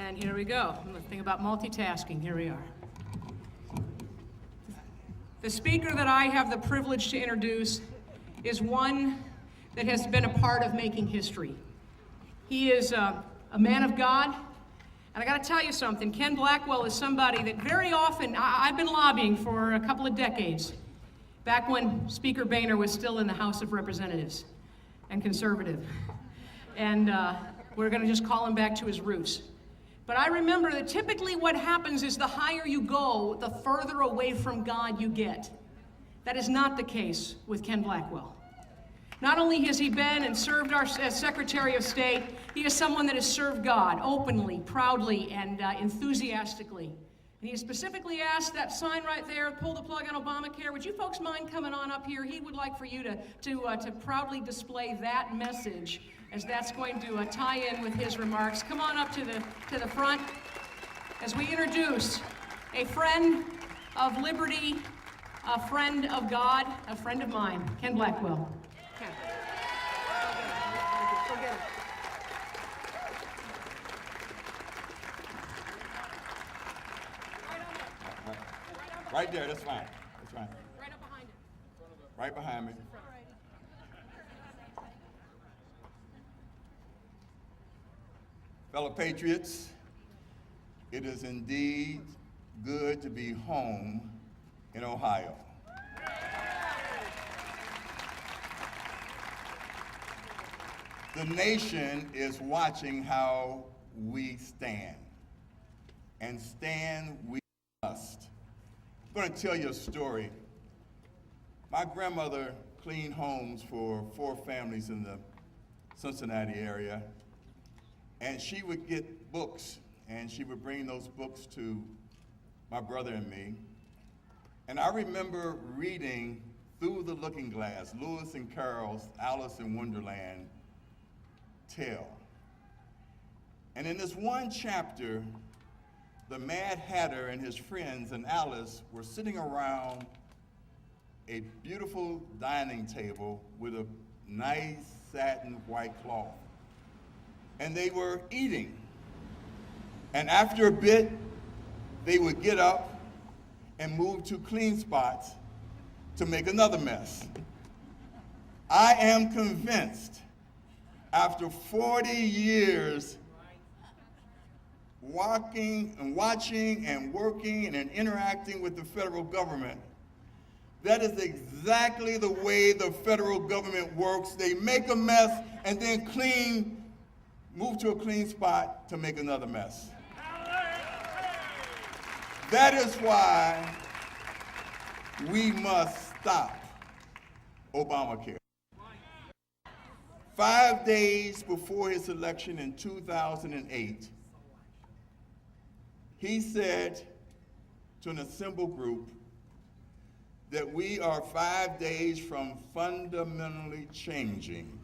And here we go. The thing about multitasking, here we are. The speaker that I have the privilege to introduce is one that has been a part of making history. He is a man of God, and I gotta tell you something, Ken Blackwell is somebody that very often, I've been lobbying for a couple of decades, back when Speaker Boehner was still in the House of Representatives and conservative. And we're gonna just call him back to his roots. But I remember that typically what happens is the higher you go, the further away from God you get. That is not the case with Ken Blackwell. Not only has he been and served as Secretary of State, he is someone that has served God openly, proudly, and enthusiastically. And he has specifically asked that sign right there, pull the plug on Obamacare. Would you folks mind coming on up here? He would like for you to proudly display that message, as that's going to tie in with his remarks. Come on up to the front as we introduce a friend of liberty, a friend of God, a friend of mine, Ken Blackwell. Ken. Go get him. Right there, that's fine. That's fine. Right up behind him. Right behind me. Fellow patriots, it is indeed good to be home in Ohio. The nation is watching how we stand, and stand we must. I'm going to tell you a story. My grandmother cleaned homes for 4 families in the Cincinnati area, and she would get books, and she would bring those books to my brother and me. And I remember reading Through the Looking Glass, Lewis and Carroll's Alice in Wonderland tale. And in this one chapter, the Mad Hatter and his friends and Alice were sitting around a beautiful dining table with a nice satin white cloth. And they were eating. And after a bit, they would get up and move to clean spots to make another mess. I am convinced, after 40 years watching and working and interacting with the federal government, that is exactly the way the federal government works. They make a mess and then move to a clean spot to make another mess. That is why we must stop Obamacare. 5 days before his election in 2008, he said to an assembled group that we are 5 days from fundamentally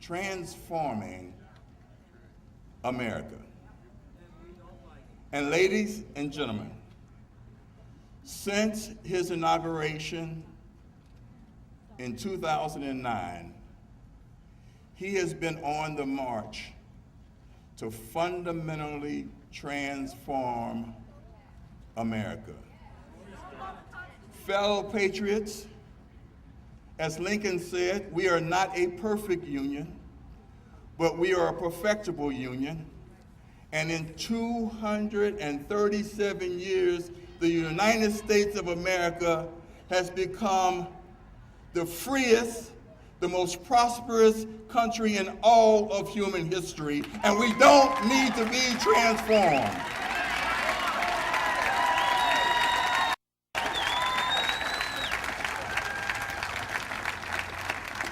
transforming America. And ladies and gentlemen, since his inauguration in 2009, he has been on the march to fundamentally transform America. Fellow patriots, as Lincoln said, we are not a perfect union, but we are a perfectible union. And in 237 years, the United States of America has become the freest, the most prosperous country in all of human history, and we don't need to be transformed.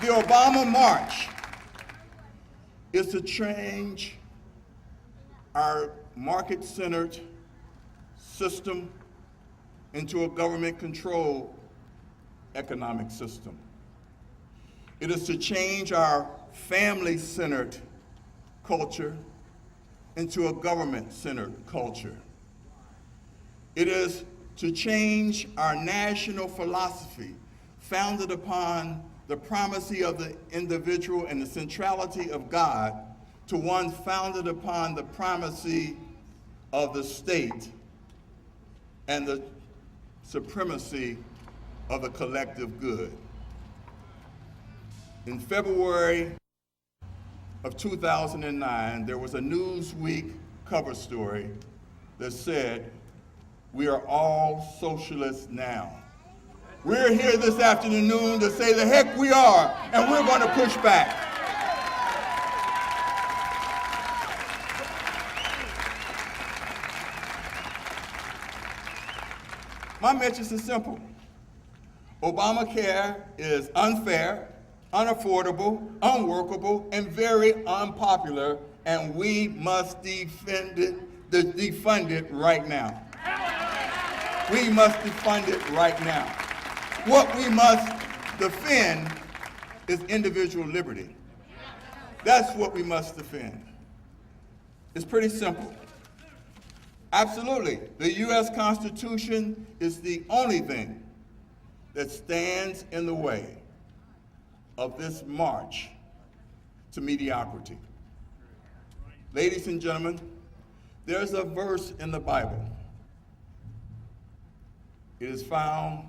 The Obama March is to change our market-centered system into a government-controlled economic system. It is to change our family-centered culture into a government-centered culture. It is to change our national philosophy founded upon the primacy of the individual and the centrality of God to one founded upon the primacy of the state and the supremacy of the collective good. In February of 2009, there was a Newsweek cover story that said, "We are all socialists now." We're here this afternoon to say the heck we are, and we're going to push back. My message is simple. Obamacare is unfair, unaffordable, unworkable, and very unpopular, and we must defund it right now. We must defund it right now. What we must defend is individual liberty. That's what we must defend. It's pretty simple. Absolutely, the U.S. Constitution is the only thing that stands in the way of this march to mediocrity. Ladies and gentlemen, there's a verse in the Bible. It is found,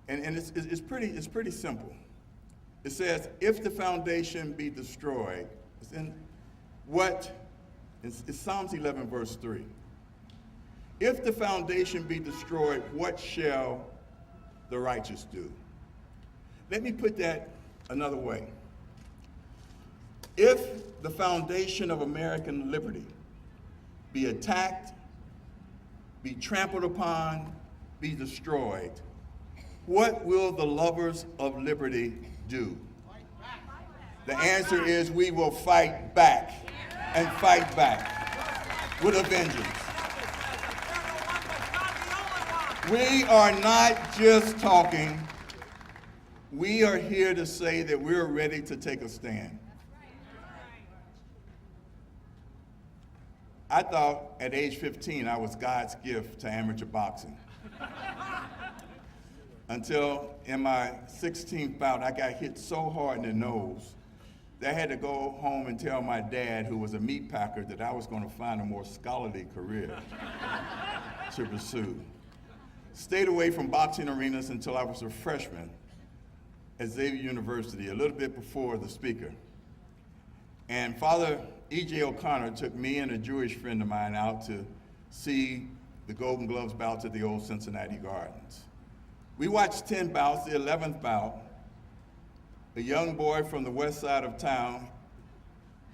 and it's pretty simple. It says, if the foundation be destroyed, it's Psalms 11, verse 3. If the foundation be destroyed, what shall the righteous do? Let me put that another way. If the foundation of American liberty be attacked, be trampled upon, be destroyed, what will the lovers of liberty do? The answer is we will fight back, and fight back with a vengeance. We are not just talking. We are here to say that we're ready to take a stand. I thought at age 15 I was God's gift to amateur boxing. Until in my 16th bout, I got hit so hard in the nose that I had to go home and tell my dad, who was a meat packer, that I was going to find a more scholarly career to pursue. Stayed away from boxing arenas until I was a freshman at Xavier University, a little bit before the speaker. And Father E.J. O'Connor took me and a Jewish friend of mine out to see the Golden Gloves bouts at the old Cincinnati Gardens. We watched 10 bouts. The 11th bout, a young boy from the west side of town,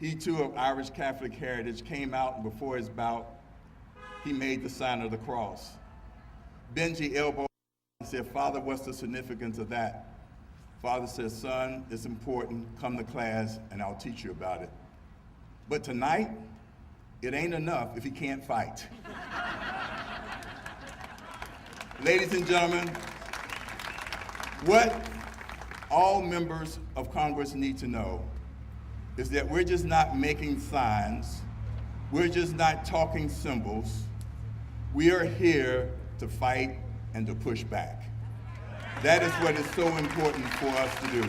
he too of Irish Catholic heritage, came out, and before his bout, he made the sign of the cross. Benji elbowed and said, "Father, what's the significance of that?" Father says, "Son, it's important. Come to class and I'll teach you about it. But tonight, it ain't enough if he can't fight." Ladies and gentlemen, what all members of Congress need to know is that we're just not making signs. We're just not talking symbols. We are here to fight and to push back. That is what is so important for us to do.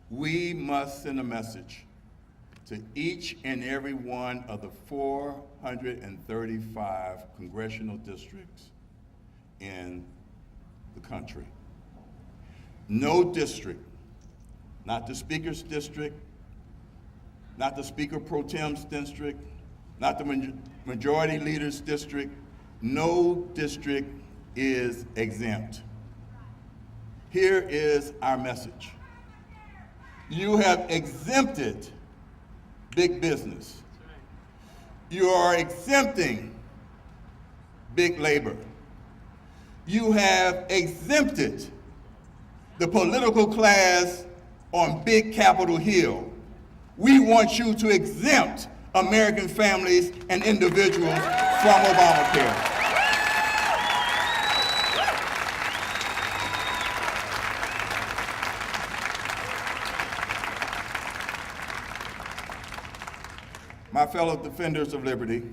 We must send a message to each and every one of the 435 congressional districts in the country. No district, not the Speaker's district, not the Speaker Pro Tem's district, not the Majority Leader's district, no district is exempt. Here is our message. You have exempted big business. You are exempting big labor. You have exempted the political class on Big Capitol Hill. We want you to exempt American families and individuals from Obamacare. My fellow defenders of liberty,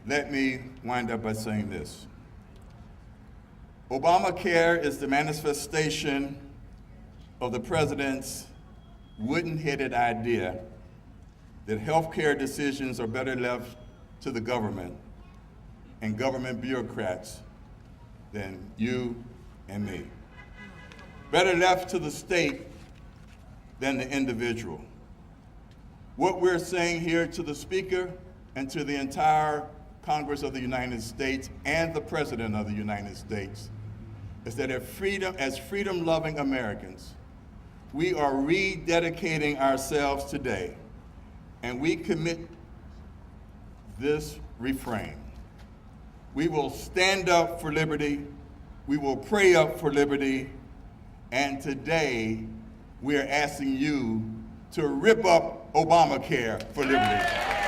let me wind up by saying this. Obamacare is the manifestation of the president's wooden-headed idea that healthcare decisions are better left to the government and government bureaucrats than you and me. Better left to the state than the individual. What we're saying here to the Speaker and to the entire Congress of the United States and the President of the United States is that as freedom-loving Americans, we are rededicating ourselves today, and we commit this refrain. We will stand up for liberty, we will pray up for liberty, and today we are asking you to rip up Obamacare for liberty.